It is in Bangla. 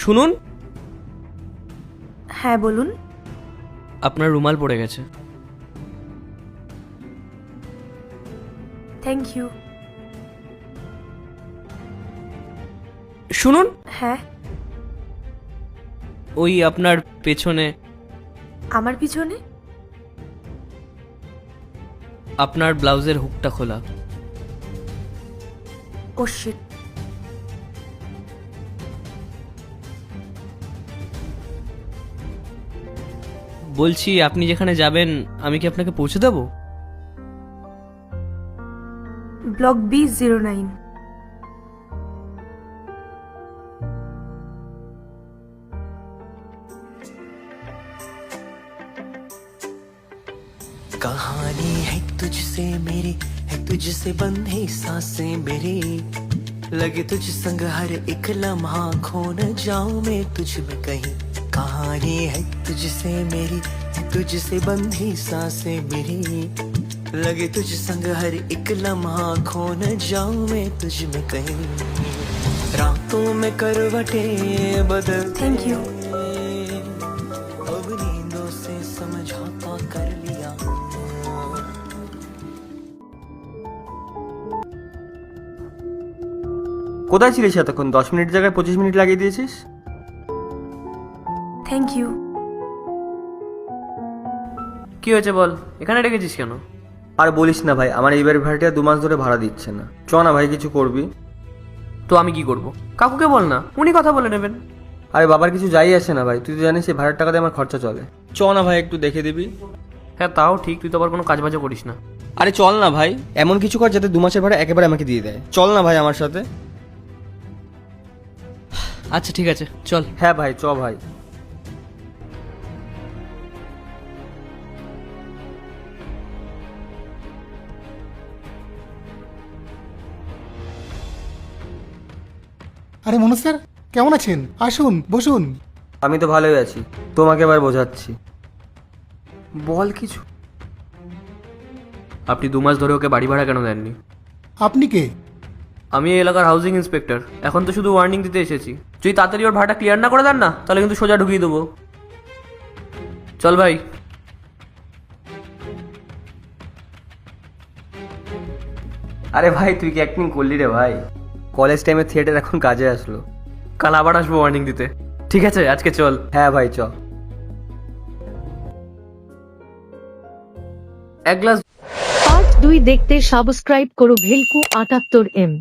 শুনুন। হ্যাঁ বলুন। আপনার রুমাল পড়ে গেছে। Thank you. শুনুন, হ্যাঁ, ওই আপনার পেছনে, আমার পিছনে? আপনার ব্লাউজের হুকটা খোলা। ও শিট। বলছি, আপনি যেখানে যাবেন আমি কি আপনাকে পৌঁছে দেবো? Block B09। कहानी है तुझसे मेरी, है तुझसे बंधी सांसें मेरी, लगे तुझ संग हर एक लम्हा, खो न जाऊं मैं तुझ में कहीं। कहानी है तुझसे मेरी, है तुझसे बंधी सांसें मेरी, लगे तुझ संग हर एक लम्हा, खो न जाऊं मैं तुझ में कहीं। रातों में करवटे बदल, थैंक यू। अब नींदों से समझौता कर लिया। কোথায় ছিলিস এতক্ষণ? 10 মিনিট জায়গায় 25 মিনিট লাগিয়ে দিয়েছিস। Thank you. কি হয়েছে বল, এখানে রেখেছিস কেন? আর বলিস না ভাই, আমার এইবার ভাড়াটা 2 মাস ধরে ভাড়া দিচ্ছে না। চ না ভাই, কিছু করবি? তো আমি কি করব? কাকুকে বল না, উনি কথা বলে নেবেন। আরে বাবার কিছু যাই আসে না ভাই, তুই তো জানিস এই ভাড়ার টাকাতে আমার খরচা চলে। চ না ভাই, একটু দেখে দিবি? হ্যাঁ তাও ঠিক, তুই তো আবার কোনো কাজ বাজও করিস না। আরে চল না ভাই, এমন কিছু কর যাতে 2 মাসের ভাড়া একেবারে আমাকে দিয়ে দেয়। চল না ভাই আমার সাথে। আচ্ছা ঠিক আছে, চল। হ্যাঁ ভাই, চ ভাই। আরে মনোজ স্যার, কেমন আছেন? আসুন বসুন। আমি তো ভালোই আছি, তোমাকে এবার বোঝাচ্ছি। বল কিছু। আপনি 2 মাস ধরে ওকে বাড়ি ভাড়া কেন দেননি? আপনি কে? আমি এই এলাকার হাউজিং ইন্সপেক্টর। এখন তো শুধু ওয়ার্নিং দিতে এসেছি। যদি তাড়াতাড়ি ওর ভাড়াটা ক্লিয়ার না করে দেন না, তাহলে কিন্তু সোজা ঢুকিয়ে দেবো। চল ভাই। আরে ভাই, তুই কি অ্যাক্টিং করলি রে ভাই? কলেজ টাইমে থিয়েটার এখন কাজে আসলো। কাল আবার আসবো ওয়ার্নিং দিতে। ঠিক আছে, আজকে চল। হ্যাঁ ভাই, চ। এক গ্লাস পার্ট 2 দেখতে সাবস্ক্রাইব করো ভেলকু 78M।